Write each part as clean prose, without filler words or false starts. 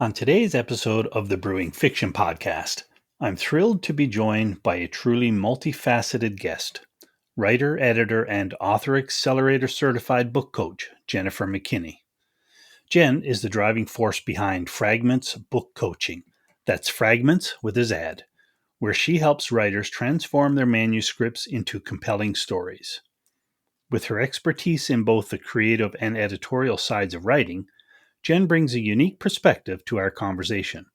On today's episode of the Brewing Fiction Podcast, I'm thrilled to be joined by a truly multifaceted guest, writer, editor, and Author Accelerator certified book coach, Jennifer McKinney. Jenn is the driving force behind Fragmentz Book Coaching. That's Fragmentz with a Z, where she helps writers transform their manuscripts into compelling stories. With her expertise in both the creative and editorial sides of writing, Jenn brings a unique perspective to our conversation.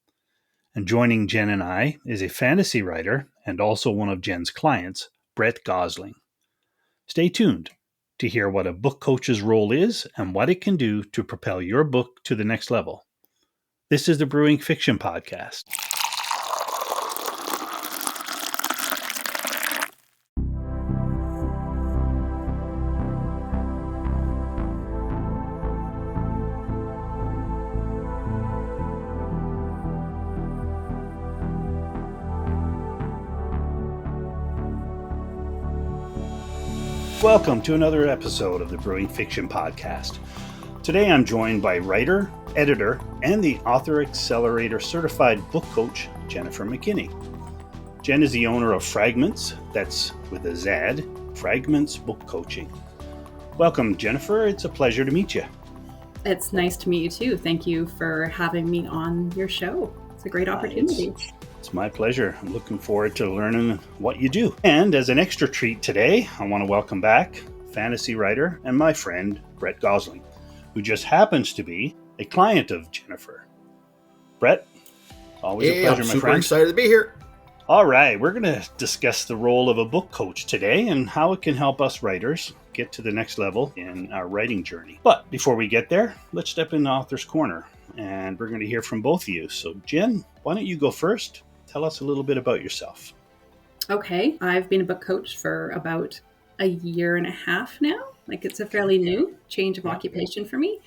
And joining Jenn and I is a fantasy writer and also one of Jenn's clients, Gosling. Stay tuned to hear what a book coach's role is and what it can do to propel your book to the next level. This is the Brewing Fiction Podcast. Welcome to another episode of the Brewing Fiction Podcast. Today I'm joined by writer, editor, and the Author Accelerator certified book coach, Jennifer McKinney. Jenn is the owner of Fragmentz, that's with a Z, Fragmentz Book Coaching. Welcome, Jennifer. It's a pleasure to meet you. It's nice to meet you too. Thank you for having me on your show. It's a great opportunity. It's my pleasure. I'm looking forward to learning what you do. And as an extra treat today, I want to welcome back fantasy writer and my friend, Gosling, who just happens to be a client of Jennifer. Brett, always a pleasure, my friend. Super excited to be here. All right, we're going to discuss the role of a book coach today and how it can help us writers get to the next level in our writing journey. But before we get there, let's step into Author's Corner, and we're going to hear from both of you. So, Jenn, why don't you go first? Tell us a little bit about yourself. Okay, I've been a book coach for about a year and a half now. Like, it's a fairly new change of occupation for me.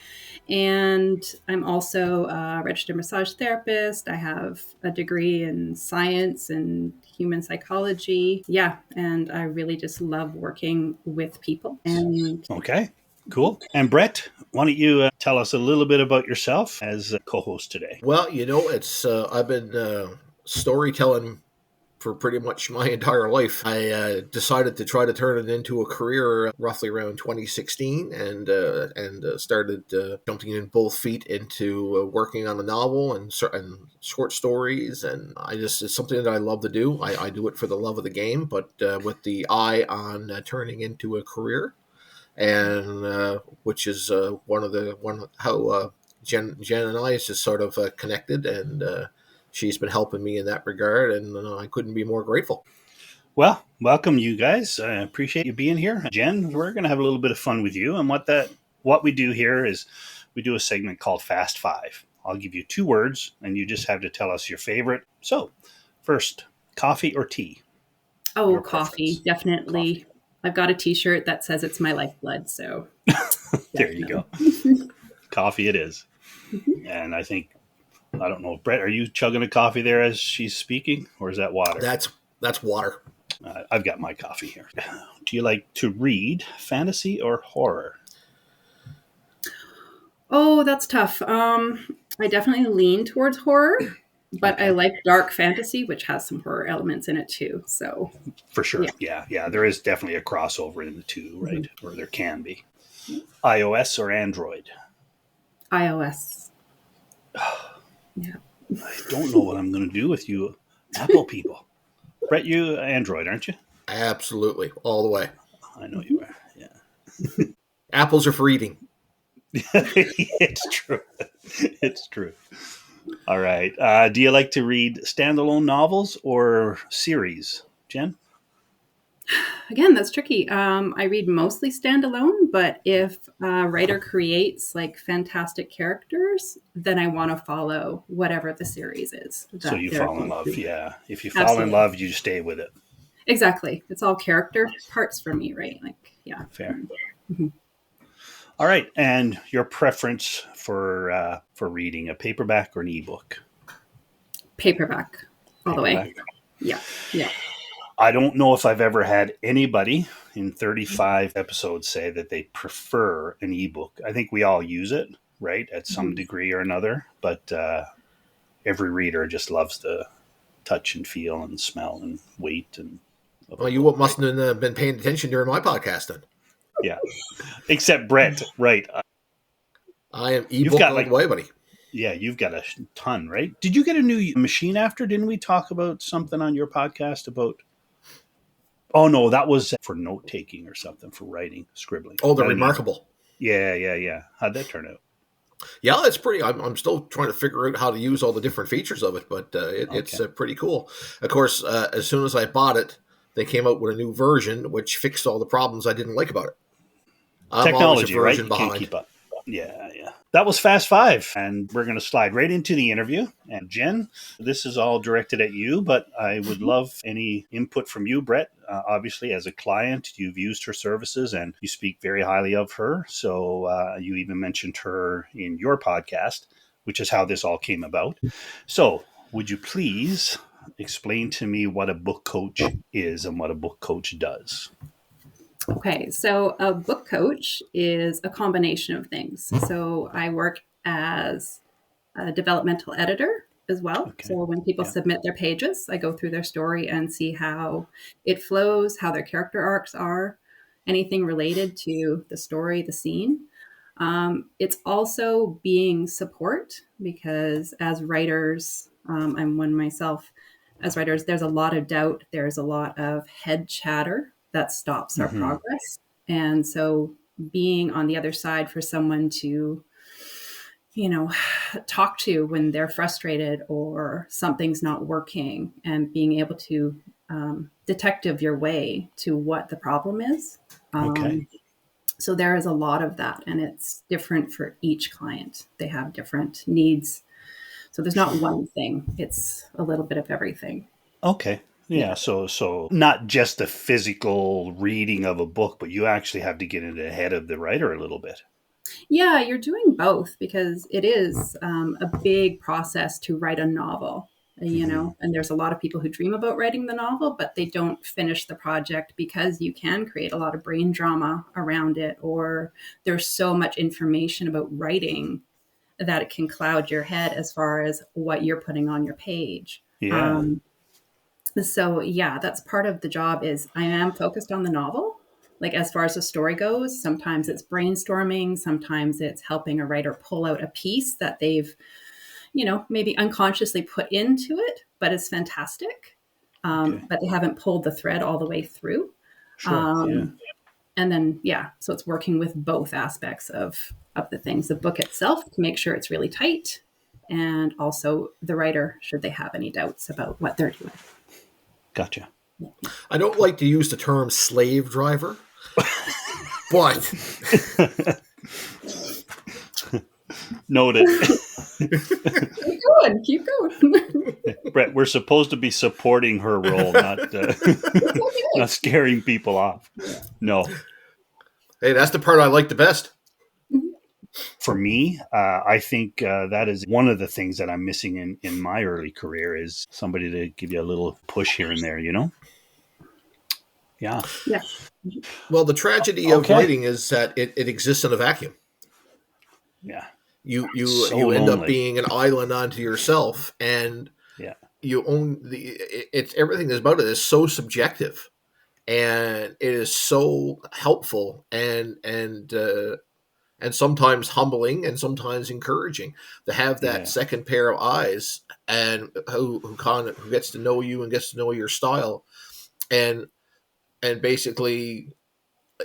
And I'm also a registered massage therapist. I have a degree in science and human psychology. Yeah, and I really just love working with people. And okay, cool. And Brett, why don't you tell us a little bit about yourself as a co-host today? Well, it's I've been storytelling for pretty much my entire life. I decided to try to turn it into a career roughly around 2016 and started jumping in both feet into working on a novel and short stories. And it's something that I love to do. I do it for the love of the game, but with the eye on turning into a career. And which is how Jenn and I is just sort of connected, and she's been helping me in that regard, and I couldn't be more grateful. Well, welcome, you guys. I appreciate you being here. Jenn, we're going to have a little bit of fun with you. And what we do here is we do a segment called Fast Five. I'll give you 2 words, and you just have to tell us your favorite. So, first, coffee or tea? Oh, your coffee, definitely. Coffee. I've got a T-shirt that says it's my lifeblood, so. There you go. Coffee it is. Mm-hmm. And I don't know, Brett, are you chugging a coffee there as she's speaking, or is that water? That's water. I've got my coffee here. Do you like to read fantasy or horror? Oh, that's tough. I definitely lean towards horror, but I like dark fantasy, which has some horror elements in it too. So for sure, yeah, there is definitely a crossover in the two, right? Mm-hmm. Or there can be. iOS or Android? iOS. Yeah. I don't know what I'm going to do with you Apple people. Brett, you Android, aren't you? Absolutely. All the way. I know you are, yeah. Apples are for eating. It's true. It's true. All right. Do you like to read standalone novels or series, Jenn? Again, that's tricky. I read mostly standalone, but if a writer creates like fantastic characters, then I want to follow whatever the series is. So you fall in love, yeah. If you fall in love, you stay with it. Exactly. It's all character parts for me, right? Like, yeah. Fair. Mm-hmm. All right. And your preference for reading, a paperback or an ebook? Paperback, all the way. Yeah. I don't know if I've ever had anybody in 35 episodes say that they prefer an ebook. I think we all use it, right, at some degree or another. But every reader just loves the touch and feel and smell and weight and of a Well, you book, right? mustn't have been paying attention during my podcast then. Yeah, except Brett, right? I am You've ebook got all the like, way, buddy. yeah, you've got a ton, right? Did you get a new machine after? Didn't we talk about something on your podcast about? Oh no, that was for note taking or something, for writing, scribbling. Oh, the I don't even. Remarkable. Yeah. How'd that turn out? Yeah, it's pretty. I'm still trying to figure out how to use all the different features of it, but it's Okay. pretty cool. Of course, as soon as I bought it, they came out with a new version which fixed all the problems I didn't like about it. I'm always a Technology, right? version You can't behind. keep up. Yeah. That was Fast Five. And we're going to slide right into the interview. And Jen, this is all directed at you, but I would love any input from you, Brett. Obviously, as a client, you've used her services and you speak very highly of her. So you even mentioned her in your podcast, which is how this all came about. So would you please explain to me what a book coach is and what a book coach does? Okay, so a book coach is a combination of things. So I work as a developmental editor as well. Okay. So when people Yeah. submit their pages, I go through their story and see how it flows, how their character arcs are, anything related to the story, the scene. It's also being support because as writers, I'm one myself, as writers, there's a lot of doubt, there's a lot of head chatter that stops our Mm-hmm. progress. And so being on the other side for someone to, talk to when they're frustrated or something's not working and being able to detective your way to what the problem is. Okay. So there is a lot of that, and it's different for each client. They have different needs. So there's not one thing. It's a little bit of everything. Okay. Yeah. So not just the physical reading of a book, but you actually have to get in the head of the writer a little bit. Yeah, you're doing both because it is a big process to write a novel, Mm-hmm. and there's a lot of people who dream about writing the novel, but they don't finish the project because you can create a lot of brain drama around it, or there's so much information about writing that it can cloud your head as far as what you're putting on your page. Yeah. So yeah, that's part of the job is I am focused on the novel. Like as far as the story goes, sometimes it's brainstorming, sometimes it's helping a writer pull out a piece that they've, maybe unconsciously put into it, but it's fantastic. Okay. But they haven't pulled the thread all the way through. Sure. Yeah. And then, yeah, so it's working with both aspects of the things, the book itself to make sure it's really tight, and also the writer, should they have any doubts about what they're doing. Gotcha. I don't like to use the term slave driver, but Noted. Keep going. Brett, we're supposed to be supporting her role, not not scaring people off. No. hey, that's the part I like the best. For me, I think that is one of the things that I'm missing in my early career is somebody to give you a little push here and there, Yeah. Yeah. Well, the tragedy of Okay. writing is that it exists in a vacuum. Yeah. You So you end up lonely. being an island unto yourself, and Yeah. you own it's everything about it is so subjective, and it is so helpful and sometimes humbling and sometimes encouraging to have that Yeah. second pair of eyes and who gets to know you and gets to know your style and basically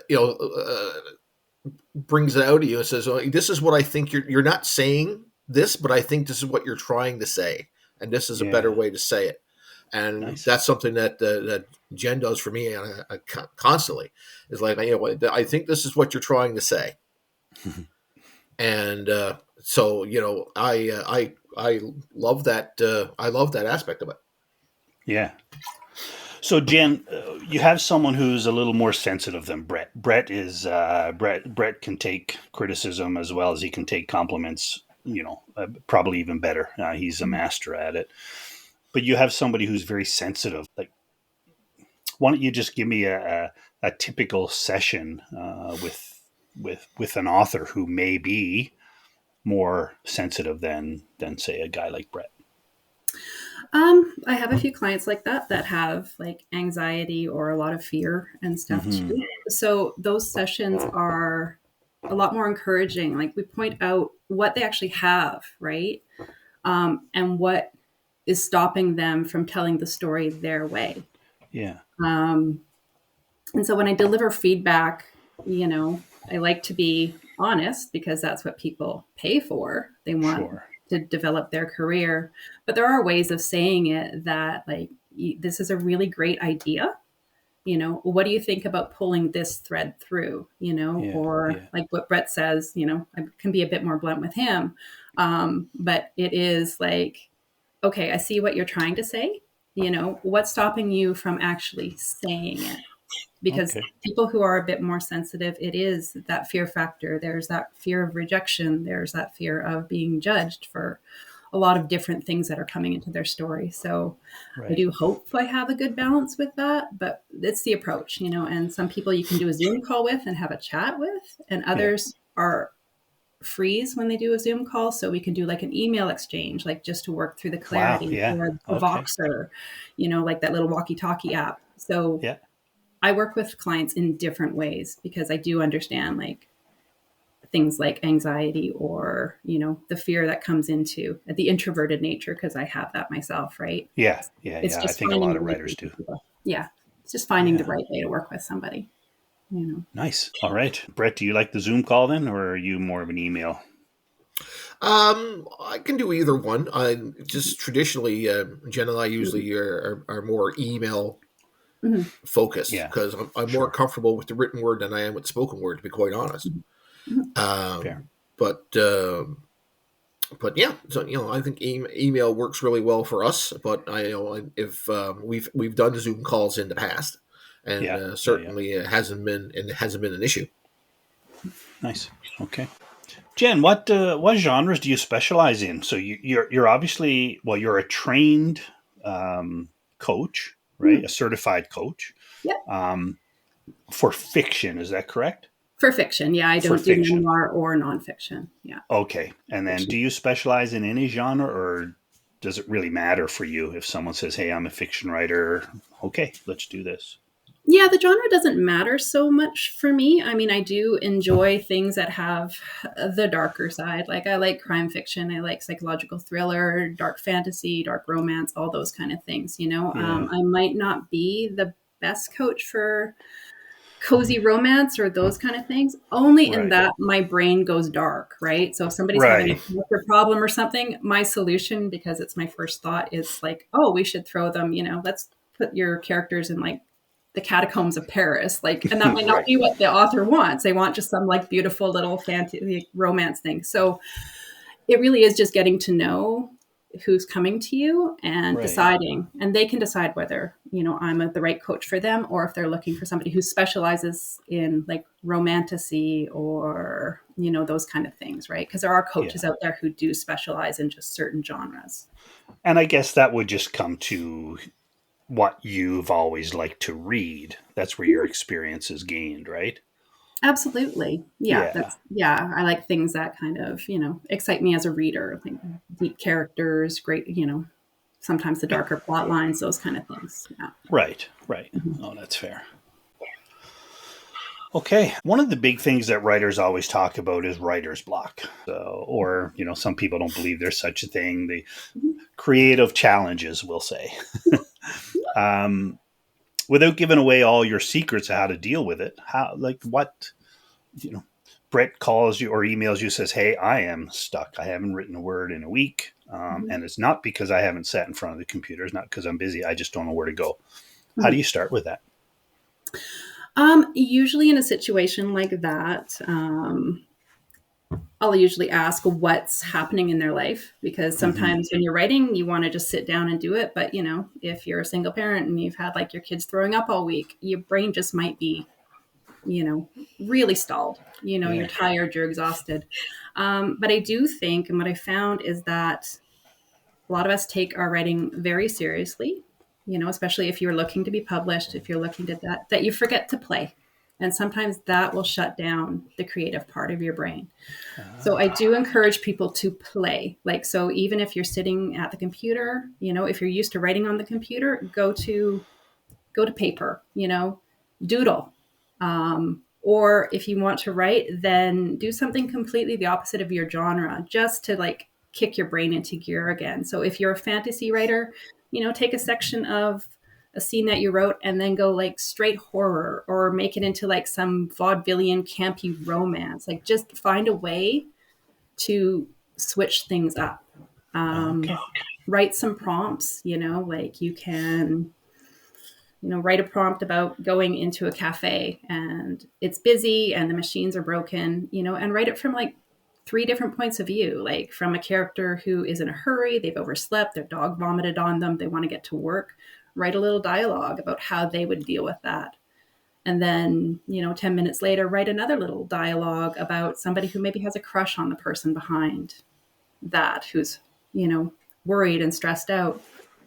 you know brings it out of you and says, oh, this is what I think you're not saying this, but I think this is what you're trying to say, and this is a better Yeah. way to say it. And Nice. that's something that Jen does for me constantly. Is like, I think this is what you're trying to say, and so I love that. I love that aspect of it. Yeah. So Jen, you have someone who's a little more sensitive than Brett. Brett can take criticism as well as he can take compliments. Probably even better. He's a master at it. But you have somebody who's very sensitive. Like, why don't you just give me a typical session with an author who may be more sensitive than say a guy like Brett? I have a few clients like that have like anxiety or a lot of fear and stuff Mm-hmm. too. So those sessions are a lot more encouraging. Like we point out what they actually have, right? And what is stopping them from telling the story their way. Yeah. Um, and so when I deliver feedback, I like to be honest because that's what people pay for. They want Sure. to develop their career. But there are ways of saying it that, like, this is a really great idea. What do you think about pulling this thread through? Yeah. Or Yeah. like what Brett says, I can be a bit more blunt with him. But it is like, okay, I see what you're trying to say. What's stopping you from actually saying it? Because Okay. people who are a bit more sensitive, it is that fear factor. There's that fear of rejection. There's that fear of being judged for a lot of different things that are coming into their story. So I Right. do hope I have a good balance with that, but it's the approach, and some people you can do a Zoom call with and have a chat with, and Yeah. others are freeze when they do a Zoom call. So we can do like an email exchange, like just to work through the Wow. clarity, Yeah. or a Okay. Voxer, like that little walkie-talkie app. So Yeah. I work with clients in different ways because I do understand like things like anxiety or, the fear that comes into the introverted nature, because I have that myself, right? Yeah. Yeah. It's Yeah. I just think a finding lot the of right writers way do. to, yeah. It's just finding the Yeah. right way to work with somebody. Nice. All right. Brett, do you like the Zoom call then, or are you more of an email? I can do either one. I just traditionally, Jen and I usually are more email Mhm. focused Yeah. because I'm more Sure. comfortable with the written word than I am with the spoken word, to be quite honest. Mhm. Fair. Um, but but yeah, so I think email works really well for us. But if we've done Zoom calls in the past, and Yeah. Yeah. Yeah. certainly it hasn't been an issue. Nice. Okay. Jen, what genres do you specialize in? So you're obviously, well, you're a trained coach, right? A Mhm. certified coach Yep. um, for fiction. Is that correct? For fiction. Yeah. I For don't do fiction. memoir or nonfiction. Yeah. Okay. And then Fiction. do you specialize in any genre, or does it really matter for you if someone says, "Hey, I'm a fiction writer"? Okay, let's do this. Yeah, the genre doesn't matter so much for me. I mean, I do enjoy things that have the darker side. Like I like crime fiction, I like psychological thriller, dark fantasy, dark romance, all those kind of things. Yeah. I might not be the best coach for cozy romance or those kind of things, only in Right. that my brain goes dark, right? So if somebody's having a Right. character problem or something, my solution, because it's my first thought, is like, oh, we should throw them, let's put your characters in like the catacombs of Paris. Like, and that might not Right. be what the author wants. They want just some like beautiful little fantasy romance thing. So it really is just getting to know who's coming to you and Right. deciding, and they can decide whether I'm the right coach for them, or if they're looking for somebody who specializes in like romantasy or those kind of things, right? Because there are Yeah. coaches out there who do specialize in just certain genres. And I guess that would just come to what you've always liked to read. That's where your experience is gained, right? Absolutely. Yeah, Yeah. I like things that kind of, excite me as a reader. I think deep characters, great, sometimes the Yeah. darker plot lines, those kind of things. Yeah. Right. Right. Mhm. Oh, that's fair. Okay. One of the big things that writers always talk about is writer's block. So, or, some people don't believe there's such a thing. The creative challenges, we'll say. um, Without giving away all your secrets of how to deal with it, you know, Brett calls you or emails you, says, "Hey, I am stuck. I haven't written a word in a week. Mhm. And it's not because I haven't sat in front of the computer. It's not because I'm busy. I just don't know where to go." How do Mhm. you start with that? Usually in a situation like that, I'll usually ask what's happening in their life, because Mm-hmm. sometimes when you're writing, you want to just sit down and do it. But, if you're a single parent and you've had like your kids throwing up all week, your brain just might be, really stalled. You're Yeah. tired, you're exhausted. But I do think, and what I found is that a lot of us take our writing very seriously, especially if you're looking to be published, if you're looking to that you forget to play. And sometimes that will shut down the creative part of your brain. So I do encourage people to play. Like, so even if you're sitting at the computer, if you're used to writing on the computer, go to paper, doodle. Or if you want to write, then do something completely the opposite of your genre, just to like kick your brain into gear again. So if you're a fantasy writer, take a section of a scene that you wrote and then go like straight horror, or make it into like some vaudevillian campy romance. Like, just find a way to switch things up. Write some prompts, like you can write a prompt about going into a cafe and it's busy and the machines are broken, and write it from like 3 different points of view, like from a character who is in a hurry, they've overslept, their dog vomited on them, they want to get to work. Write a little dialogue about how they would deal with that. And then, 10 minutes later, write another little dialogue about somebody who maybe has a crush on the person behind that, who's, worried and stressed out.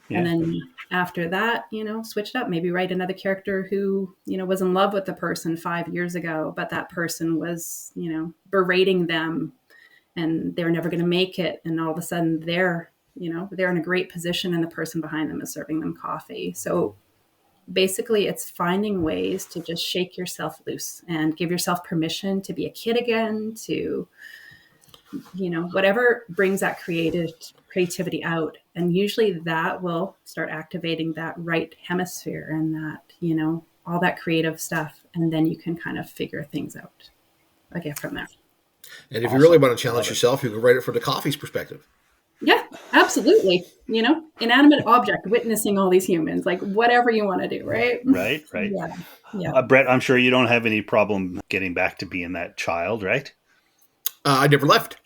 Yeah. And then after that, switch it up. Maybe write another character who, was in love with the person 5 years ago, but that person was, berating them and they're never going to make it. And all of a sudden they're in a great position and the person behind them is serving them coffee. So basically it's finding ways to just shake yourself loose and give yourself permission to be a kid again, to, whatever brings that creativity out. And usually that will start activating that right hemisphere and that, all that creative stuff. And then you can kind of figure things out again from there. And if you really want to challenge yourself, you can write it from the coffee's perspective. Yeah, absolutely. Inanimate object witnessing all these humans, like whatever you want to do, right? Right. Yeah. Brett, I'm sure you don't have any problem getting back to being that child, right? I never left.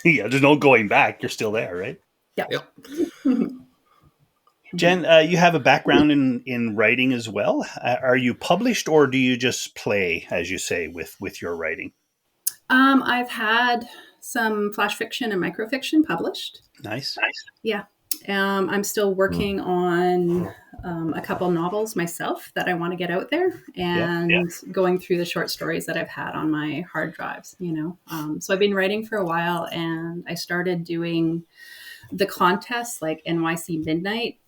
Yeah, there's no going back. You're still there, right? Yeah. Yep. Jen, you have a background in writing as well. Are you published, or do you just play, as you say, with your writing? I've had some flash fiction and microfiction published. Nice. Yeah. I'm still working on a couple novels myself that I want to get out there, and going through the short stories that I've had on my hard drives, So I've been writing for a while, and I started doing the contests like NYC Midnight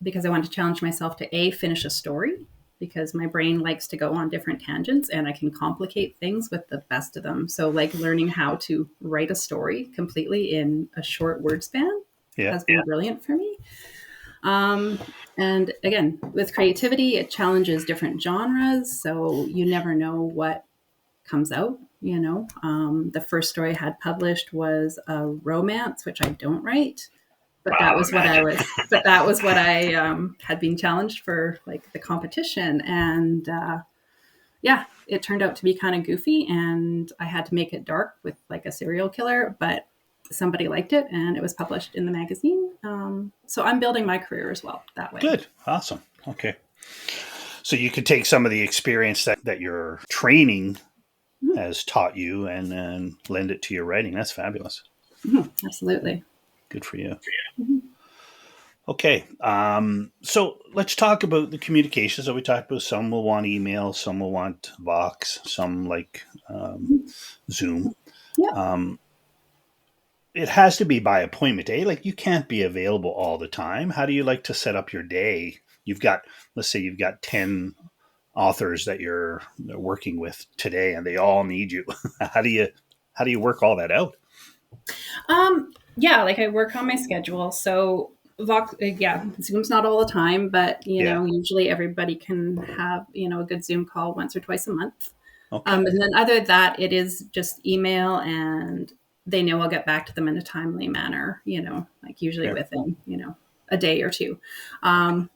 because I wanted to challenge myself to finish a story, because my brain likes to go on different tangents and I can complicate things with the best of them. So like learning how to write a story completely in a short word span has been brilliant for me. And again, with creativity, it challenges different genres. So you never know what comes out, The first story I had published was a romance, which I don't write. But that was what I had been challenged for, like the competition. And it turned out to be kind of goofy, and I had to make it dark with like a serial killer, but somebody liked it and it was published in the magazine. So I'm building my career as well that way. Good. Awesome. Okay. So you could take some of the experience that your training has taught you and lend it to your writing. That's fabulous. Mm-hmm. Absolutely. Good for you. Mm-hmm. Okay. So let's talk about the communication. So we talked about some will want email, some will want Vox, some like Zoom. Yeah. It has to be by appointment, eh? Like you can't be available all the time. How do you like to set up your day? Let's say you've got 10 authors that you're working with today and they all need you. How do you work all that out? Like I work on my schedule. So Zoom's not all the time, but usually everybody can have, a good Zoom call once or twice a month. Okay. And then other than that, it is just email, and they know I'll get back to them in a timely manner, like usually within, a day or two,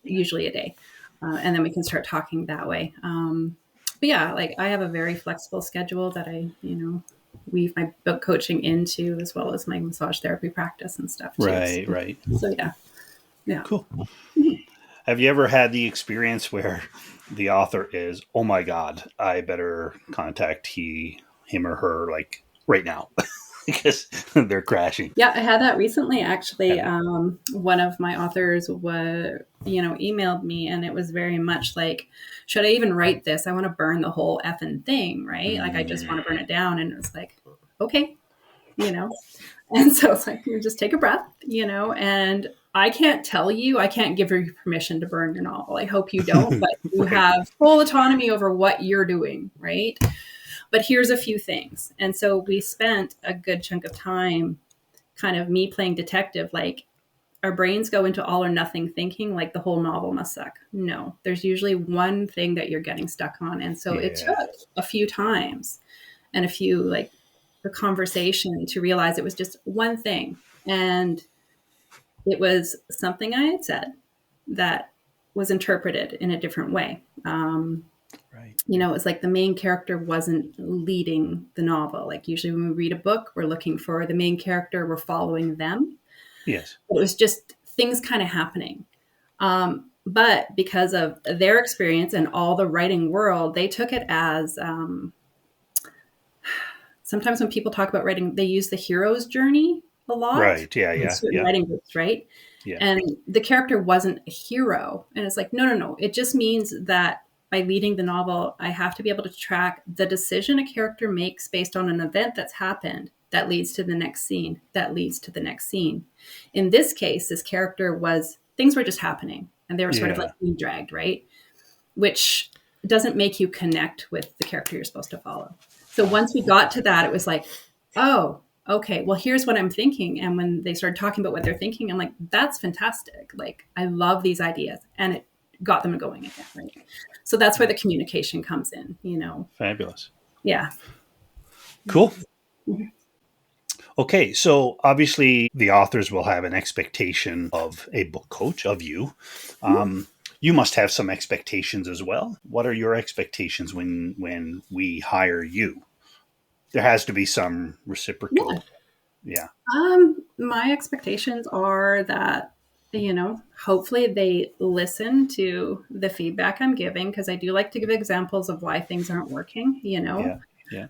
usually a day. And then we can start talking that way. But like I have a very flexible schedule that I, weave my book coaching into, as well as my massage therapy practice and stuff too. Right. So yeah. Cool. Have you ever had the experience where the author is, oh my God, I better contact him or her like right now? because they're crashing. Yeah, I had that recently, actually. One of my authors emailed me, and it was very much like, should I even write this? I want to burn the whole effing thing, right? Like, I just want to burn it down. And it was like, okay, And so it's like, you just take a breath, and I can't give you permission to burn your novel. I hope you don't, but you have full autonomy over what you're doing, right? But here's a few things. And so we spent a good chunk of time kind of me playing detective, like our brains go into all or nothing thinking, like the whole novel must suck. No, there's usually one thing that you're getting stuck on. And so it took a few times and a few like the conversation to realize it was just one thing. And it was something I had said that was interpreted in a different way. Right. It was like the main character wasn't leading the novel. Like usually when we read a book, we're looking for the main character, we're following them. Yes. It was just things kind of happening. But because of their experience and all the writing world, they took it as sometimes when people talk about writing, they use the hero's journey a lot. Right. Yeah. In certain writing groups, right? Yeah. And the character wasn't a hero. And it's like, no. It just means that by leading the novel, I have to be able to track the decision a character makes based on an event that's happened that leads to the next scene, that leads to the next scene. In this case, this character things were just happening and they were sort of like being dragged, right? Which doesn't make you connect with the character you're supposed to follow. So once we got to that, it was like, oh, okay, well, here's what I'm thinking. And when they started talking about what they're thinking, I'm like, that's fantastic. Like, I love these ideas. And it got them going again, right? So that's where the communication comes in, Fabulous. Yeah. Cool. Mm-hmm. Okay, so obviously the authors will have an expectation of a book coach, of you. You must have some expectations as well. What are your expectations when we hire you? There has to be some reciprocal. Yeah. My expectations are that, hopefully they listen to the feedback I'm giving, because I do like to give examples of why things aren't working, Yeah.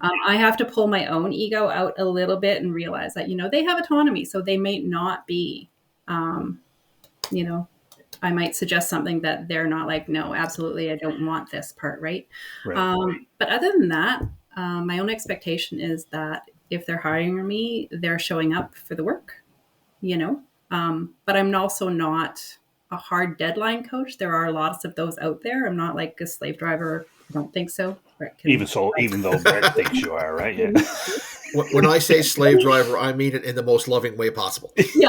I have to pull my own ego out a little bit and realize that, they have autonomy. So they may not be, I might suggest something that they're not like, no, absolutely, I don't want this part, right? But other than that, my own expectation is that if they're hiring me, they're showing up for the work, but I'm also not a hard deadline coach. There are lots of those out there. I'm not like a slave driver. I don't think so. Even though Brett thinks you are, right? Yeah. When I say slave driver, I mean it in the most loving way possible. Yeah,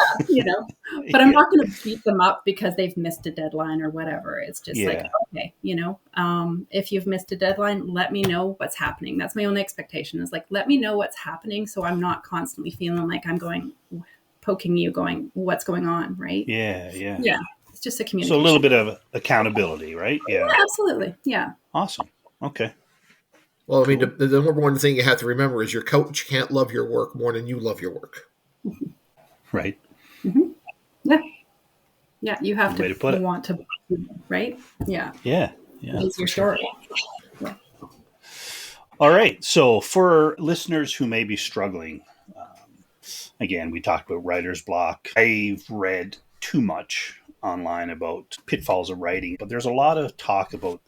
but I'm not going to beat them up because they've missed a deadline or whatever. It's just like, okay, if you've missed a deadline, let me know what's happening. That's my own expectation, is like, let me know what's happening, so I'm not constantly feeling like I'm poking you, going, what's going on, right? Yeah. It's just a communication. So a little bit of accountability, right? Yeah, absolutely. Yeah. Awesome. Okay. Well, I mean, the number one thing you have to remember is your coach can't love your work more than you love your work. Right. Mm-hmm. Yeah. You have to want to, right? Yeah. It's your story. Yeah. All right. So for listeners who may be struggling, again, we talked about writer's block. I've read too much online about pitfalls of writing, but there's a lot of talk about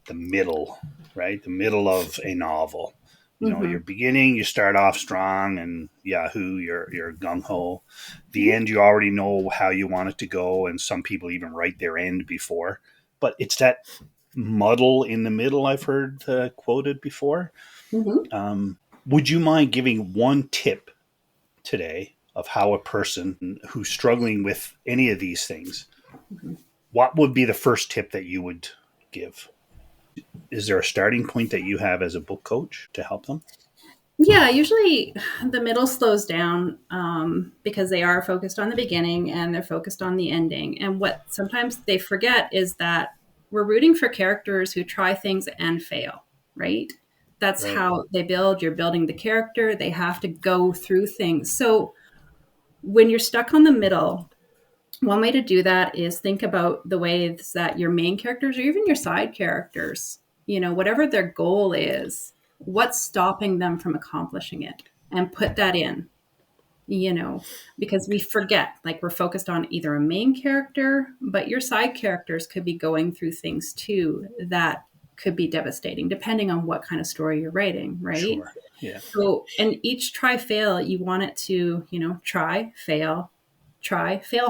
the middle, right? The middle of a novel. You're beginning, you start off strong and Yahoo, you're gung-ho. The end, you already know how you want it to go. And some people even write their end before. But it's that muddle in the middle I've heard quoted before. Would you mind giving one tip today of how a person who's struggling with any of these things, what would be the first tip that you would give? Is there a starting point that you have as a book coach to help them? Yeah, usually the middle slows down because they are focused on the beginning and they're focused on the ending. And what sometimes they forget is that we're rooting for characters who try things and fail, right? That's how they build. You're building the character. They have to go through things. So when you're stuck on the middle, one way to do that is think about the ways that your main characters or even your side characters, whatever their goal is, what's stopping them from accomplishing it, and put that in. because we forget, like we're focused on either a main character, but your side characters could be going through things too that could be devastating depending on what kind of story you're writing, right? Sure. Yeah. So, and each try, fail, you want it to, try, fail,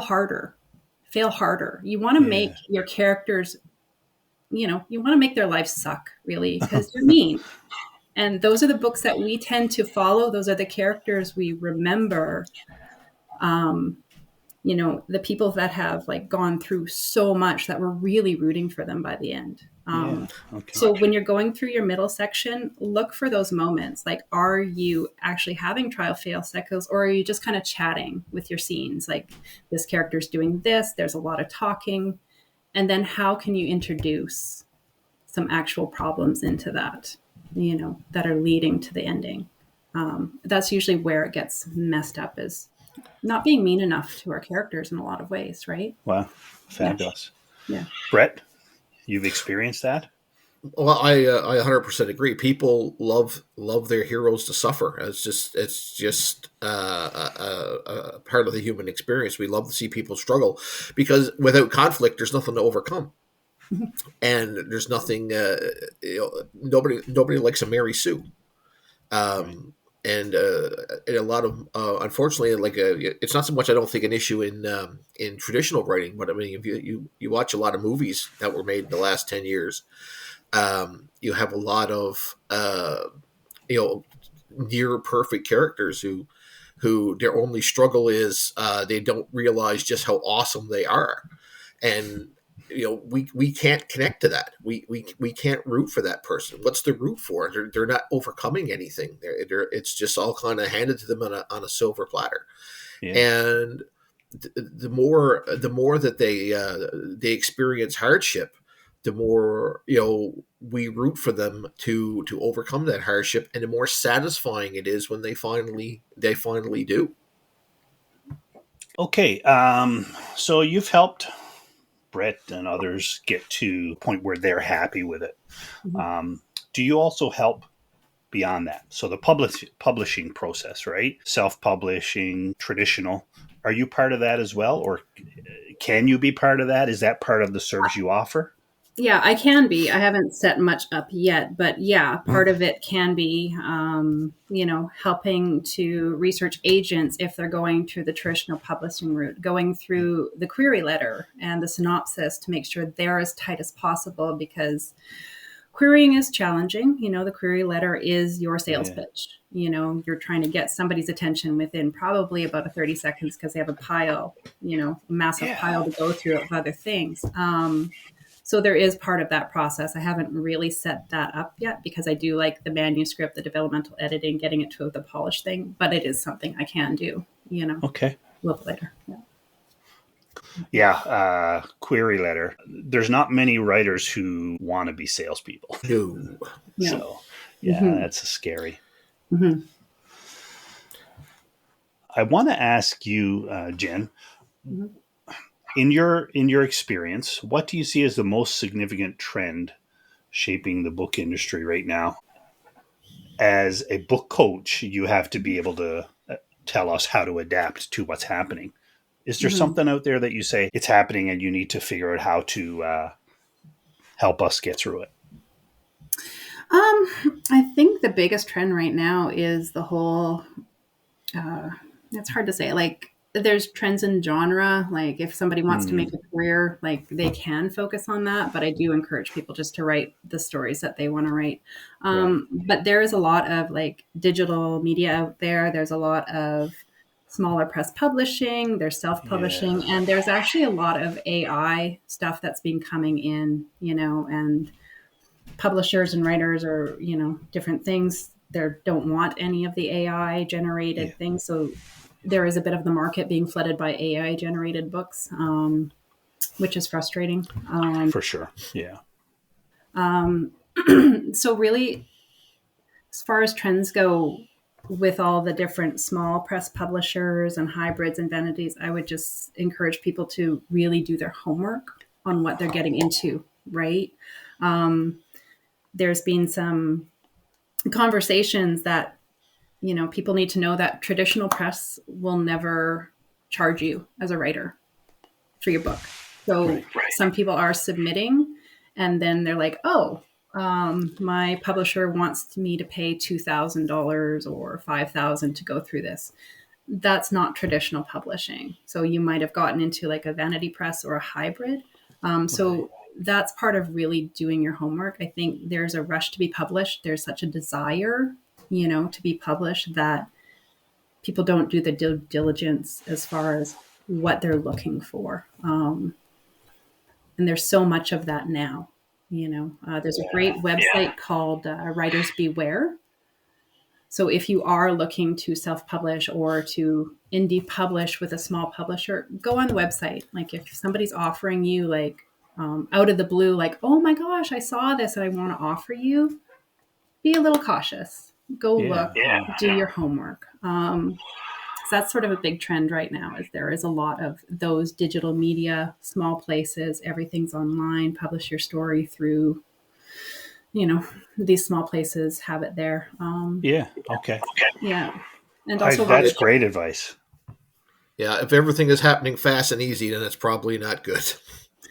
harder, fail harder. You want to make your characters, you want to make their lives suck, really, because they're mean. And those are the books that we tend to follow. Those are the characters we remember. The people that have like gone through so much that we're really rooting for them by the end. So when you're going through your middle section, look for those moments. Like, are you actually having trial fail cycles, or are you just kind of chatting with your scenes? Like, this character's doing this, there's a lot of talking. And then how can you introduce some actual problems into that, that are leading to the ending? That's usually where it gets messed up, is not being mean enough to our characters in a lot of ways, right? Wow. Fabulous. Yeah. Brett, you've experienced that? Well, I 100% agree. People love their heroes to suffer. It's just a part of the human experience. We love to see people struggle, because without conflict, there's nothing to overcome, and there's nothing. Nobody likes a Mary Sue. And a lot of unfortunately, it's not so much, I don't think, an issue in traditional writing, but I mean, if you watch a lot of movies that were made in the last 10 years, you have a lot of near perfect characters who their only struggle is they don't realize just how awesome they are, and we can't connect to that. We can't root for that person. What's the root for? They're not overcoming anything. It's just all kind of handed to them on a silver platter. Yeah. And the more that they experience hardship, the more we root for them to overcome that hardship, and the more satisfying it is when they finally do. Okay, so you've helped Brett and others get to the point where they're happy with it. Mm-hmm. Do you also help beyond that? So the publishing process, right? Self-publishing, traditional. Are you part of that as well? Or can you be part of that? Is that part of the service you offer? Yeah, I can be. I haven't set much up yet, but yeah, part of it can be, helping to research agents if they're going through the traditional publishing route, going through the query letter and the synopsis to make sure they're as tight as possible, because querying is challenging. The query letter is your sales pitch. You're trying to get somebody's attention within probably about 30 seconds because they have a pile, massive pile to go through of other things. So there is part of that process. I haven't really set that up yet because I do like the manuscript, the developmental editing, getting it to the polished thing, but it is something I can do, Okay. a little later. Yeah. Query letter. There's not many writers who want to be salespeople. No. So, that's scary. Mm-hmm. I want to ask you, Jen, in your experience, what do you see as the most significant trend shaping the book industry right now? As a book coach, you have to be able to tell us how to adapt to what's happening. Is there something out there that you say it's happening and you need to figure out how to help us get through it? I think the biggest trend right now is the whole, it's hard to say, like, there's trends in genre. Like, if somebody wants to make a career, like, they can focus on that. But I do encourage people just to write the stories that they want to write. But there is a lot of like digital media out there. There's a lot of smaller press publishing. There's self-publishing, and there's actually a lot of AI stuff that's been coming in. And publishers and writers are, different things. They don't want any of the AI generated things. So there is a bit of the market being flooded by AI generated books, which is frustrating. For sure. Yeah. So really, as far as trends go with all the different small press publishers and hybrids and vanities, I would just encourage people to really do their homework on what they're getting into, right? There's been some conversations that, people need to know that traditional press will never charge you as a writer for your book. So some people are submitting and then they're like, oh, my publisher wants me to pay $2,000 or $5,000 to go through this. That's not traditional publishing. So you might have gotten into like a vanity press or a hybrid. So that's part of really doing your homework. I think there's a rush to be published. There's such a desire, to be published that people don't do the due diligence as far as what they're looking for. And there's so much of that now. There's a great website called Writers Beware. So if you are looking to self-publish or to indie publish with a small publisher, go on the website. Like if somebody's offering you like out of the blue, like, oh my gosh, I saw this and I want to offer you, be a little cautious. Go look, do your homework. So that's sort of a big trend right now, is there is a lot of those digital media, small places, everything's online, publish your story through, these small places have it there. Okay. Yeah. And also that's great advice. Yeah. If everything is happening fast and easy, then it's probably not good.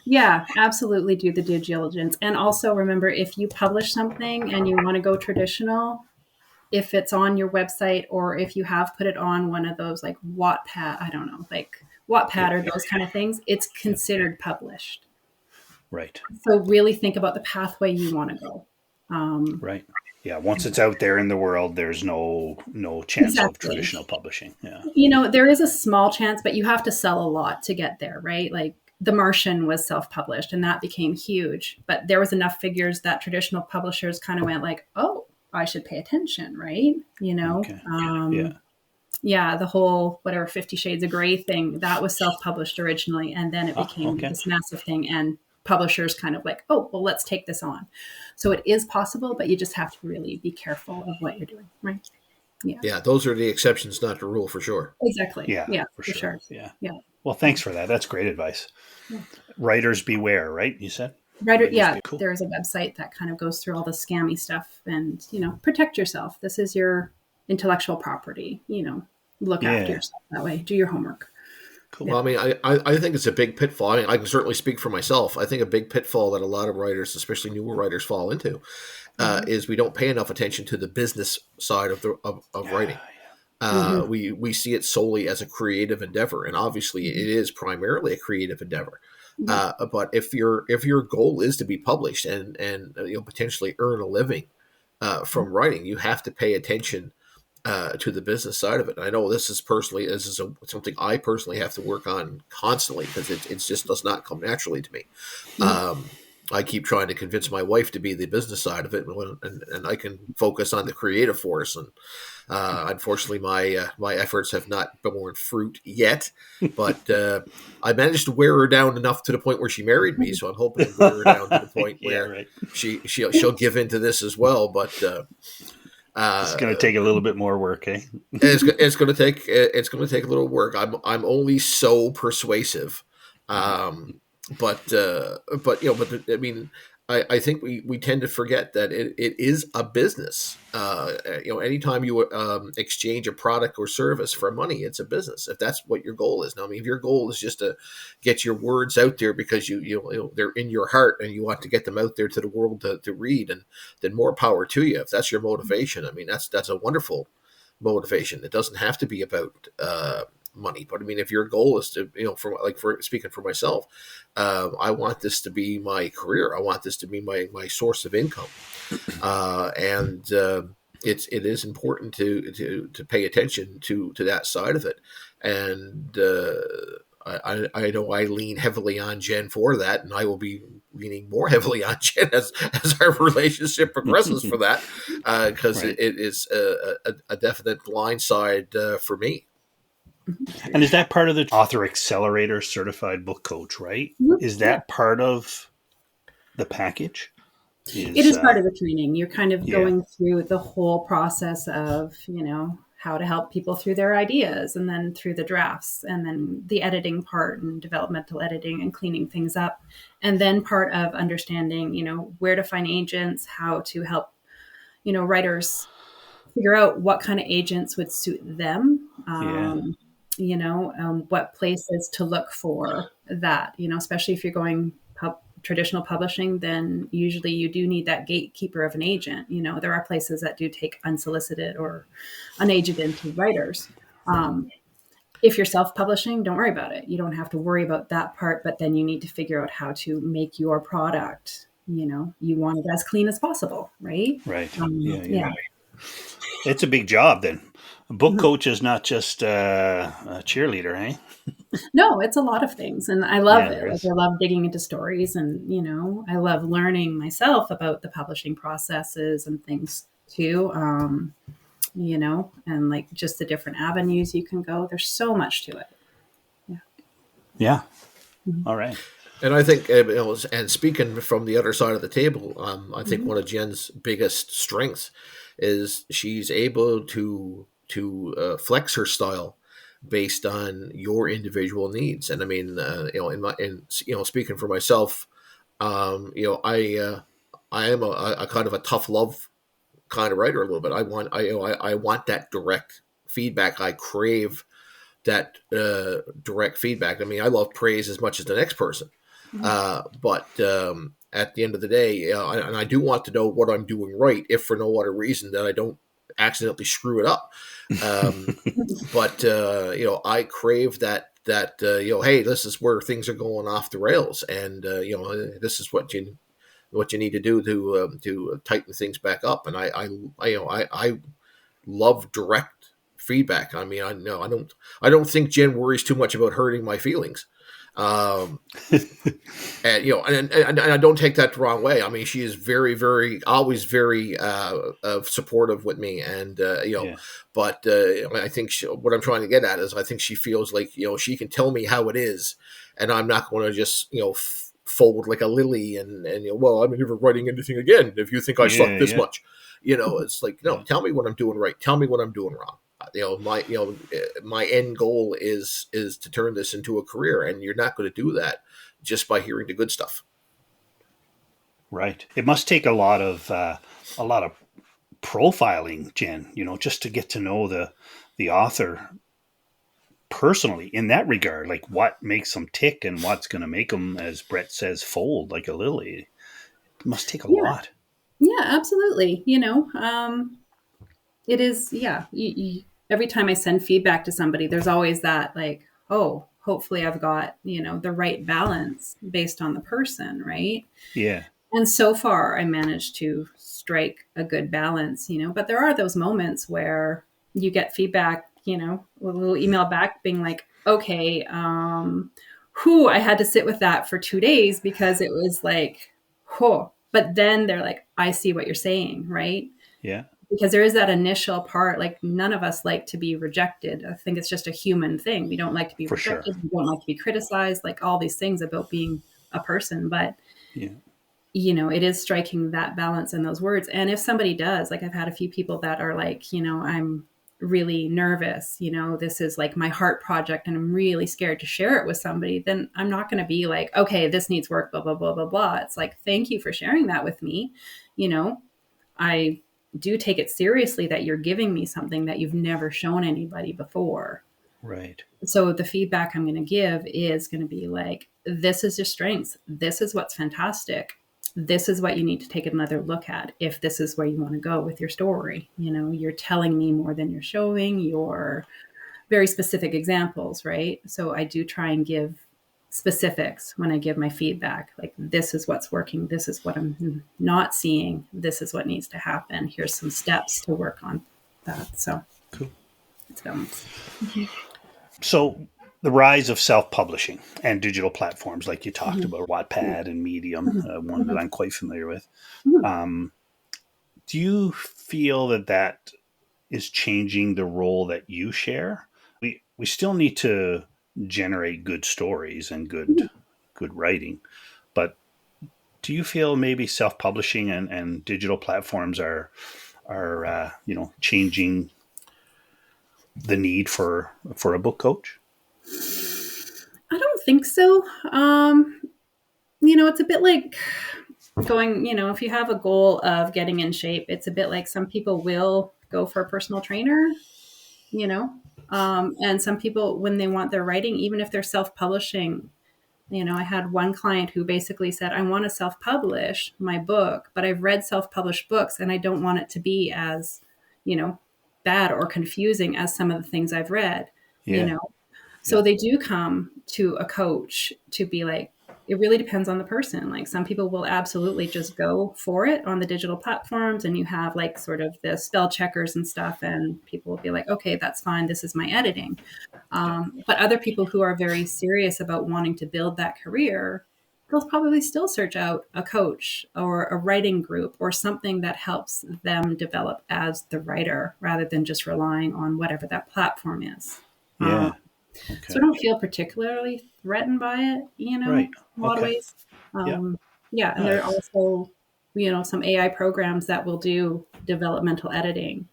Yeah, absolutely do the due diligence. And also remember, if you publish something and you want to go traditional, if it's on your website or if you have put it on one of those like Wattpad, I don't know, like Wattpad or those kind of things, it's considered published. Right. So really think about the pathway you want to go. Right. Yeah. Once it's out there in the world, there's no chance of traditional publishing. Yeah. There is a small chance, but you have to sell a lot to get there, right? Like The Martian was self-published and that became huge, but there was enough figures that traditional publishers kind of went like, oh, I should pay attention, right? Okay. The whole 50 Shades of Grey thing, that was self-published originally. And then it became this massive thing. And publishers kind of like, oh, well, let's take this on. So it is possible, but you just have to really be careful of what you're doing, right? Yeah, those are the exceptions, not the rule, for sure. Exactly. Yeah, for sure. Yeah. Well, thanks for that. That's great advice. Yeah. Writers beware, right? You said? Cool. There's a website that kind of goes through all the scammy stuff and, protect yourself. This is your intellectual property, look after yourself that way. Do your homework. Cool. Well, I mean, I think it's a big pitfall. I mean, I can certainly speak for myself. I think a big pitfall that a lot of writers, especially newer writers, fall into is we don't pay enough attention to the business side of writing. We see it solely as a creative endeavor, and obviously it is primarily a creative endeavor. But if your goal is to be published and potentially earn a living from writing, you have to pay attention to the business side of it. And I know this is something I personally have to work on constantly because it just does not come naturally to me. I keep trying to convince my wife to be the business side of it, and I can focus on the creative force. And unfortunately, my efforts have not borne fruit yet. But I managed to wear her down enough to the point where she married me. So I'm hoping to wear her down to the point where she'll give into this as well. But it's going to take a little bit more work, eh? It's going to take a little work. I'm only so persuasive. But I mean, I think we tend to forget that it is a business. Anytime you exchange a product or service for money, it's a business. If that's what your goal is. Now, I mean, if your goal is just to get your words out there because they're in your heart and you want to get them out there to the world to read, and then more power to you. If that's your motivation, I mean, that's a wonderful motivation. It doesn't have to be about money, but I mean, if your goal is to, for speaking for myself, I want this to be my career. I want this to be my source of income, and it is important to pay attention to that side of it. And I know I lean heavily on Jenn for that, and I will be leaning more heavily on Jenn as our relationship progresses for that, because it is a definite blind side for me. And is that part of the Author Accelerator certified book coach, right? Is that part of the package? It is part of the training. You're kind of going through the whole process of, how to help people through their ideas, and then through the drafts, and then the editing part and developmental editing and cleaning things up. And then part of understanding, where to find agents, how to help, writers figure out what kind of agents would suit them. Yeah. What places to look for that, especially if you're going traditional publishing, then usually you do need that gatekeeper of an agent. There are places that do take unsolicited or unagented writers. If you're self-publishing, don't worry about it. You don't have to worry about that part, but then you need to figure out how to make your product, you want it as clean as possible, right? Right. Yeah. It's a big job then. A book coach is not just a cheerleader, eh? No, it's a lot of things. And I love it. There Like, is. I love digging into stories, and, I love learning myself about the publishing processes and things too. And like just the different avenues you can go. There's so much to it. Yeah. All right. And I think, and speaking from the other side of the table, I think one of Jenn's biggest strengths is she's able to flex her style based on your individual needs. And I mean, speaking for myself, I am a kind of a tough love kind of writer a little bit. I want that direct feedback. I crave that direct feedback. I mean, I love praise as much as the next person. But at the end of the day, and I do want to know what I'm doing right, if for no other reason that I don't accidentally screw it up. But I crave that hey, this is where things are going off the rails, and this is what you need to do to tighten things back up. And I love direct feedback. I mean, I don't think Jenn worries too much about hurting my feelings. And and I don't take that the wrong way. I mean, she is very, very, always very supportive with me, and but I think what I'm trying to get at is I think she feels like she can tell me how it is, and I'm not going to just fold like a lily and well, I'm never writing anything again if you think I suck this much. It's like, no, tell me what I'm doing right, tell me what I'm doing wrong. My end goal is to turn this into a career, and you're not going to do that just by hearing the good stuff. Right. It must take a lot of profiling, Jenn, just to get to know the author personally in that regard, like what makes them tick and what's going to make them, as Brett says, fold like a lily. It must take a lot. Yeah, absolutely. It is. Yeah. Every time I send feedback to somebody, there's always that like, oh, hopefully I've got, the right balance based on the person. Right. Yeah. And so far I managed to strike a good balance, but there are those moments where you get feedback, a little email back being like, okay, I had to sit with that for 2 days because it was like, but then they're like, I see what you're saying. Right. Yeah. Because there is that initial part, like none of us like to be rejected. I think it's just a human thing. We don't like to be rejected. Sure. We don't like to be criticized, like all these things about being a person. But, it is striking that balance in those words. And if somebody does, like I've had a few people that are like, I'm really nervous, this is like my heart project and I'm really scared to share it with somebody, then I'm not going to be like, okay, this needs work, blah, blah, blah, blah, blah. It's like, thank you for sharing that with me. I do take it seriously that you're giving me something that you've never shown anybody before. Right. So the feedback I'm going to give is going to be like, this is your strengths. This is what's fantastic. This is what you need to take another look at if this is where you want to go with your story. You're telling me more than you're showing. You're very specific examples, right? So I do try and give specifics when I give my feedback, like this is what's working, this is what I'm not seeing, this is what needs to happen, here's some steps to work on that. So cool. It's balanced. So the rise of self-publishing and digital platforms like you talked about, Wattpad and Medium, one that I'm quite familiar with. Do you feel that is changing the role that you share? We still need to generate good stories and good writing, but do you feel maybe self-publishing and digital platforms are changing the need for a book coach? I don't think so. It's a bit like going, if you have a goal of getting in shape, it's a bit like some people will go for a personal trainer, and some people, when they want their writing, even if they're self-publishing, I had one client who basically said, I want to self-publish my book, but I've read self-published books and I don't want it to be as, bad or confusing as some of the things I've read, Yeah. So they do come to a coach to be like, it really depends on the person. Like some people will absolutely just go for it on the digital platforms, and you have like sort of the spell checkers and stuff, and people will be like, okay, that's fine. This is my editing. But other people who are very serious about wanting to build that career, they'll probably still search out a coach or a writing group or something that helps them develop as the writer rather than just relying on whatever that platform is. Yeah. So I don't feel particularly threatened by it, Right. in a lot of ways. Yeah. And there are also, some AI programs that will do developmental editing,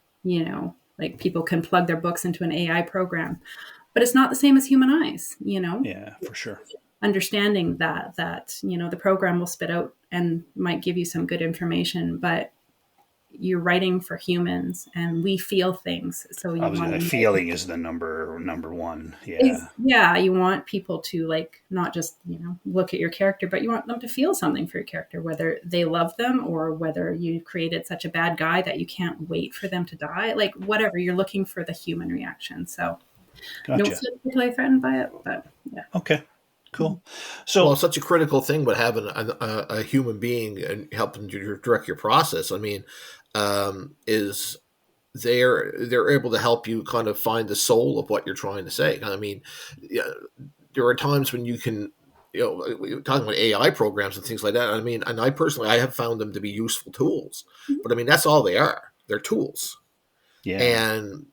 like people can plug their books into an AI program, but it's not the same as human eyes, Yeah, for sure. understanding that, the program will spit out and might give you some good information, but you're writing for humans and we feel things. So you want to feeling is the number one. Yeah. Yeah. You want people to like, not just, look at your character, but you want them to feel something for your character, whether they love them or whether you created such a bad guy that you can't wait for them to die. Like whatever, you're looking for the human reaction. So I don't feel particularly threatened by it, but yeah. Okay. Cool. So, well, it's such a critical thing, but having a human being and helping you direct your process, I mean, is they're able to help you kind of find the soul of what you're trying to say. I mean, there are times when you can, we're talking about AI programs and things like that. I mean, and I have found them to be useful tools, but I mean, that's all they are. They're tools. Yeah. And,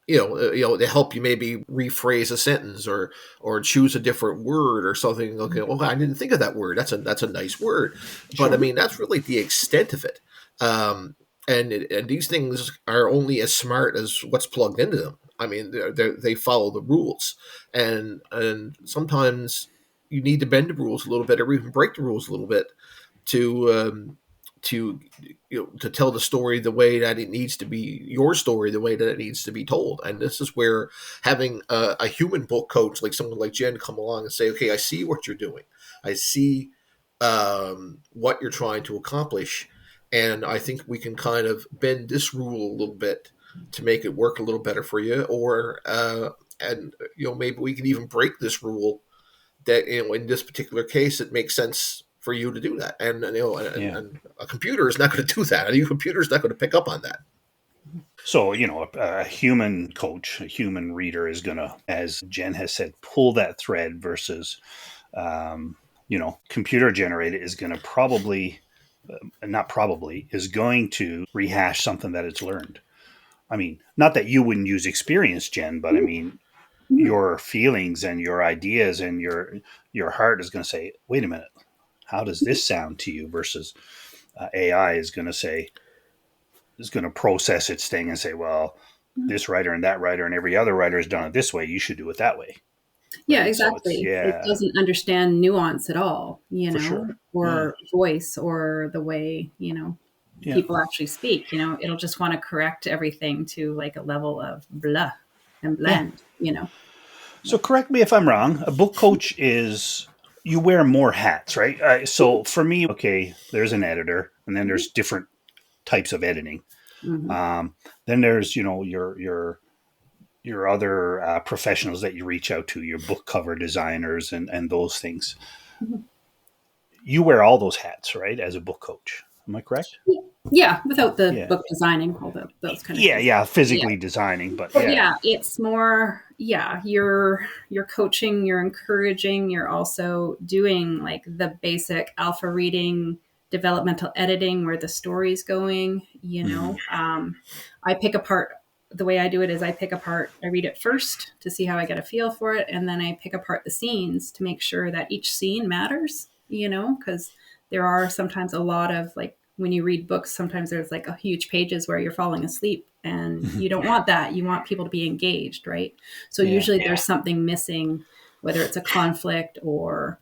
they help you maybe rephrase a sentence or choose a different word or something. Okay, well, I didn't think of that word. That's a nice word, but I mean that's really the extent of it. And these things are only as smart as what's plugged into them. I mean, they follow the rules, and sometimes you need to bend the rules a little bit or even break the rules a little bit to to tell the story the way that it needs to be, your story the way that it needs to be told. And this is where having a human book coach like someone like Jenn come along and say, okay, I see what you're doing, I see what you're trying to accomplish, and I think we can kind of bend this rule a little bit to make it work a little better for you, or and maybe we can even break this rule that in this particular case it makes sense for you to do that. And and a computer is not going to do that. A computer is not going to pick up on that. So, a human coach, a human reader is going to, as Jenn has said, pull that thread versus, computer generated is going to is going to rehash something that it's learned. I mean, not that you wouldn't use experience, Jenn, but I mean, your feelings and your ideas and your heart is going to say, wait a minute, how does this sound to you? Versus AI is going to process its thing and say, well, this writer and that writer and every other writer has done it this way. You should do it that way. Yeah, right? Exactly. So it doesn't understand nuance at all, or voice or the way, people actually speak. It'll just want to correct everything to like a level of blah and blend, So correct me if I'm wrong. A book coach is, you wear more hats, right? So for me, okay, there's an editor, and then there's different types of editing. Then there's, your other professionals that you reach out to, your book cover designers and those things. You wear all those hats, right, as a book coach. Am I correct? Yeah, without the book designing, all those kind of things. Yeah, physically designing, but it's more, you're coaching, you're encouraging, you're also doing like the basic alpha reading, developmental editing, where the story's going, I pick apart, the way I do it is I read it first to see how I get a feel for it, and then I pick apart the scenes to make sure that each scene matters, because there are sometimes a lot of like, when you read books, sometimes there's like a huge pages where you're falling asleep, and you don't want that. You want people to be engaged, right? So usually there's something missing, whether it's a conflict or,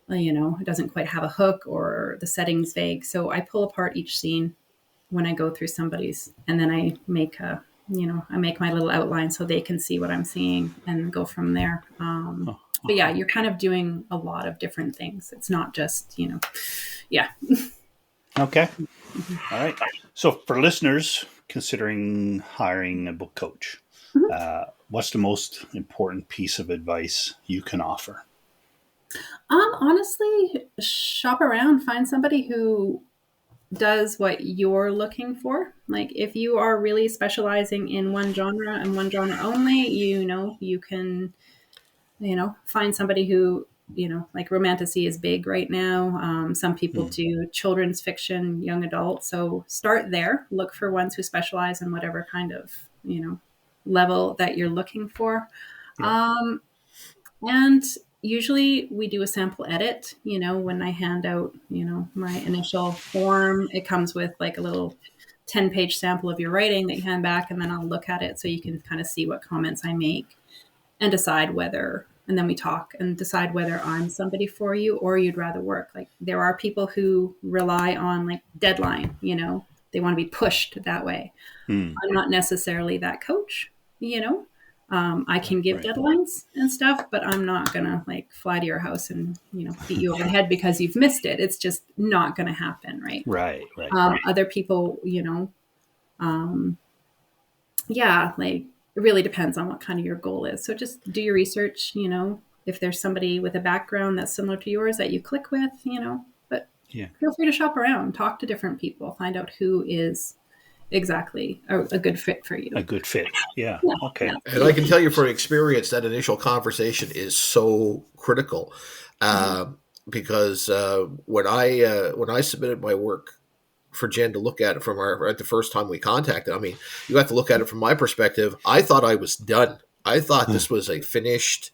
it doesn't quite have a hook or the setting's vague. So I pull apart each scene when I go through somebody's, and then I make I make my little outline so they can see what I'm seeing and go from there. But yeah, you're kind of doing a lot of different things. It's not just, yeah. Okay. All right. So for listeners considering hiring a book coach, what's the most important piece of advice you can offer? Honestly, shop around, find somebody who does what you're looking for. Like if you are really specializing in one genre and one genre only, you can, find somebody who, like romantasy is big right now. Some people do children's fiction, young adult. So start there, look for ones who specialize in whatever kind of, level that you're looking for. Yeah. And usually we do a sample edit, when I hand out, my initial form, it comes with like a little 10-page sample of your writing that you hand back, and then I'll look at it so you can kind of see what comments I make and decide and then we talk and decide whether I'm somebody for you or you'd rather work. Like there are people who rely on like deadline, they want to be pushed that way. I'm not necessarily that coach, I can give deadlines and stuff, but I'm not going to like fly to your house and, beat you over the head because you've missed it. It's just not going to happen. Right. Right. Other people, yeah, like it really depends on what kind of your goal is. So just do your research, if there's somebody with a background that's similar to yours that you click with, but feel free to shop around, talk to different people, find out who is exactly a good fit for you. A good fit. Yeah. Okay. And I can tell you from experience that initial conversation is so critical, because when I submitted my work for Jenn to look at it at the first time we contacted, I mean, you have to look at it from my perspective. I thought I was done. I thought this was a finished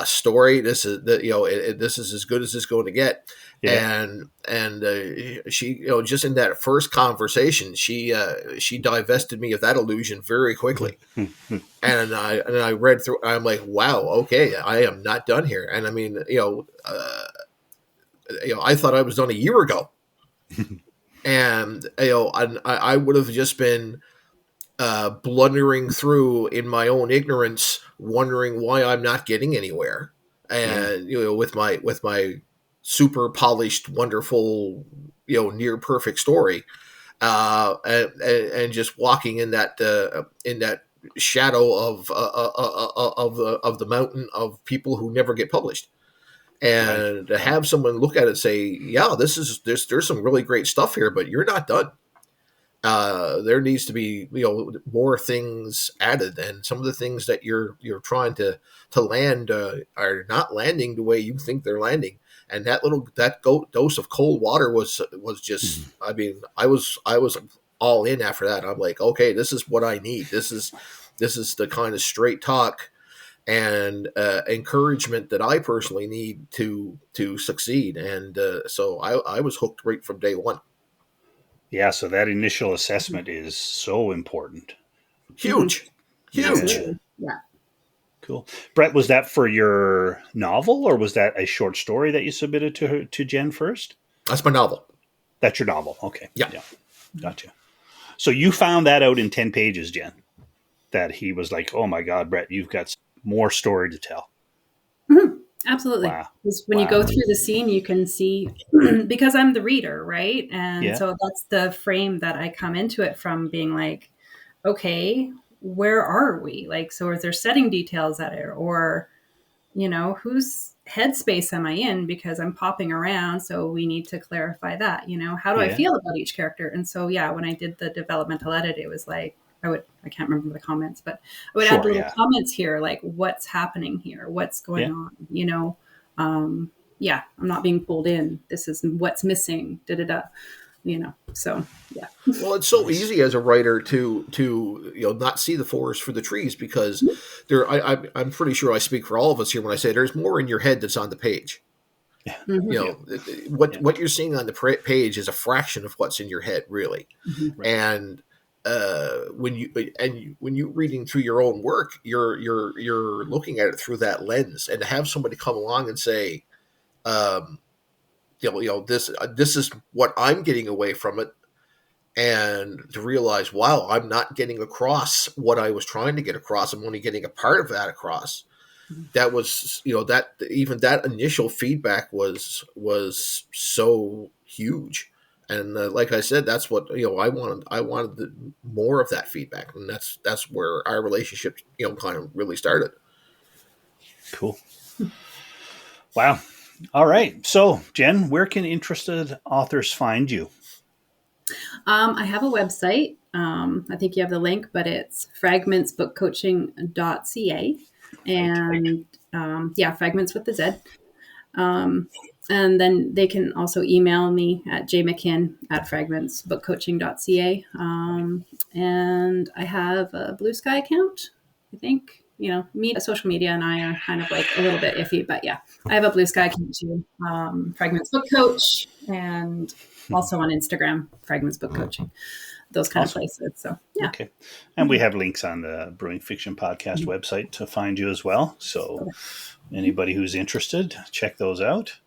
story. This is this is as good as it's going to get. Yeah. And she, just in that first conversation, she divested me of that illusion very quickly. and I read through. I'm like, wow, okay, I am not done here. And I mean, I thought I was done a year ago, and I would have just been blundering through in my own ignorance, wondering why I'm not getting anywhere. And with my super polished, wonderful, near perfect story, and just walking in that shadow of the mountain of people who never get published. And to have someone look at it and say, yeah, there's some really great stuff here, but you're not done. There needs to be more things added, and some of the things that you're trying to land are not landing the way you think they're landing. And that dose of cold water was just I mean, I was all in after that. I'm like, okay, this is what I need. This is the kind of straight talk and encouragement that I personally need to succeed. And so I was hooked right from day one. Yeah, so that initial assessment is so important. Huge. Yeah. Cool. Brett, was that for your novel, or was that a short story that you submitted to Jenn first? That's my novel. That's your novel. Okay. Yeah. Gotcha. So you found that out in 10 pages, Jenn, that he was like, oh my God, Brett, you've got more story to tell. Mm-hmm. Absolutely. Wow. Because when you go through the scene, you can see, because I'm the reader, right? And so that's the frame that I come into it from, being like, okay, where are we? Like, so is there setting details at it, or, whose headspace am I in? Because I'm popping around. So we need to clarify that, how do I feel about each character? And so, when I did the developmental edit, it was like, I can't remember the comments, but I would add little comments here, like what's happening here, what's going on, I'm not being pulled in. This is what's missing, so yeah. Well, it's so easy as a writer to not see the forest for the trees, because I'm pretty sure I speak for all of us here when I say there's more in your head that's on the page. Yeah. What you're seeing on the page is a fraction of what's in your head, really. Mm-hmm. Right. And when you reading through your own work, you're looking at it through that lens, and to have somebody come along and say, this is what I'm getting away from it. and to realize, wow, I'm not getting across what I was trying to get across. I'm only getting a part of that across. That was, that even that initial feedback was so huge. And like I said, that's what, I wanted more of that feedback. And that's where our relationship, kind of really started. Cool. Wow. All right. So, Jenn, where can interested authors find you? I have a website. I think you have the link, but it's fragmentzbookcoaching.ca. And Fragmentz with the Z. And then they can also email me at jmckin@fragmentzbookcoaching.ca. And I have a Blue Sky account, I think. Social media and I are kind of like a little bit iffy, but yeah, I have a Blue Sky account too. Fragmentz Book Coach, and also on Instagram, Fragmentz Book Coaching, those kind of places. So yeah. Okay. And we have links on the Brewing Fiction Podcast website to find you as well. So anybody who's interested, check those out.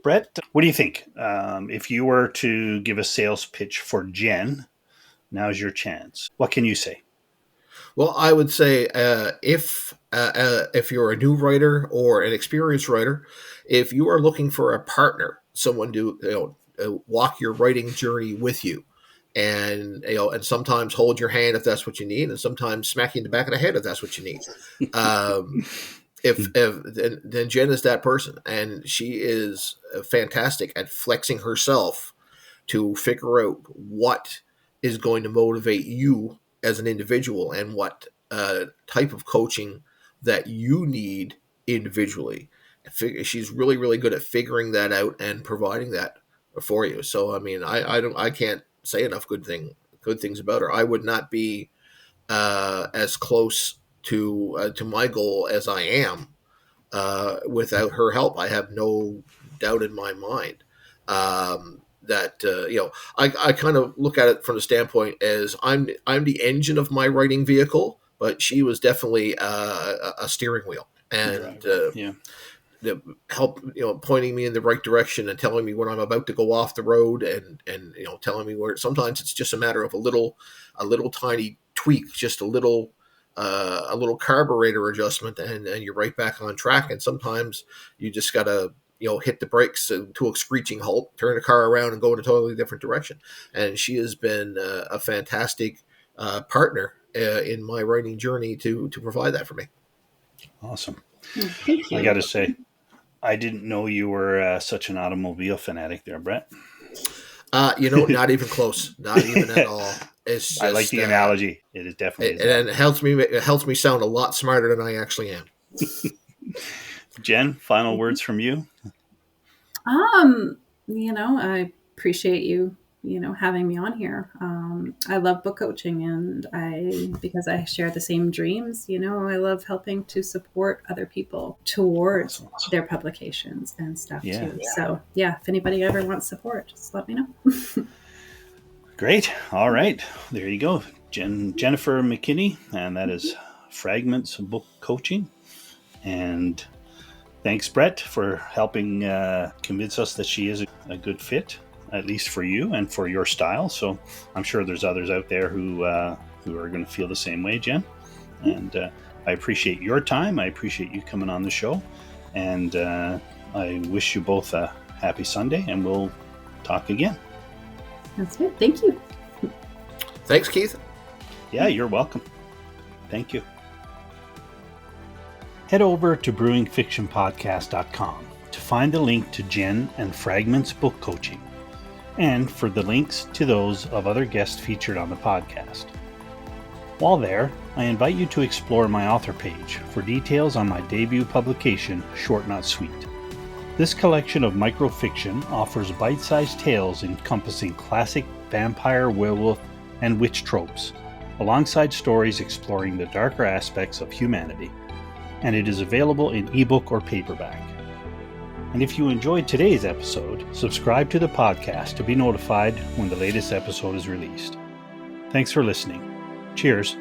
Brett, what do you think? If you were to give a sales pitch for Jenn, now's your chance. What can you say? Well, I would say if you're a new writer or an experienced writer, if you are looking for a partner, someone to walk your writing journey with you, and and sometimes hold your hand if that's what you need, and sometimes smack you in the back of the head if that's what you need. Then Jenn is that person, and she is fantastic at flexing herself to figure out what is going to motivate you as an individual and what type of coaching that you need individually. She's really, really good at figuring that out and providing that for you. So, I mean, I can't say enough good things about her. I would not be as close to my goal as I am without her help. I have no doubt in my mind that I kind of look at it from the standpoint as I'm the engine of my writing vehicle, but she was definitely a steering wheel and help pointing me in the right direction and telling me when I'm about to go off the road and telling me where. Sometimes it's just a matter of a little tiny tweak, just a little carburetor adjustment, and you're right back on track. And sometimes you just gotta hit the brakes to a screeching halt, turn the car around, and go in a totally different direction. And she has been a fantastic partner in my writing journey to provide that for me. Awesome. Thank you. I got to say, I didn't know you were such an automobile fanatic there, Brett. Not even close. Not even at all. It's just, I like the analogy. It is definitely. And it helps me sound a lot smarter than I actually am. Jenn, final words from you? I appreciate you, having me on here. I love book coaching, and because I share the same dreams, I love helping to support other people towards their publications and stuff too. So if anybody ever wants support, just let me know. Great. All right. There you go. Jennifer McKinney, and that is Fragmentz Book Coaching. And thanks, Brett, for helping convince us that she is a good fit, at least for you and for your style. So I'm sure there's others out there who are going to feel the same way, Jenn. And I appreciate your time. I appreciate you coming on the show. And I wish you both a happy Sunday, and we'll talk again. That's good. Thank you. Thanks, Keith. Yeah, you're welcome. Thank you. Head over to brewingfictionpodcast.com to find the link to Jenn and Fragmentz Book Coaching, and for the links to those of other guests featured on the podcast. While there, I invite you to explore my author page for details on my debut publication, Short Not Sweet. This collection of microfiction offers bite-sized tales encompassing classic vampire, werewolf, and witch tropes, alongside stories exploring the darker aspects of humanity, and it is available in ebook or paperback. And if you enjoyed today's episode, subscribe to the podcast to be notified when the latest episode is released. Thanks for listening. Cheers.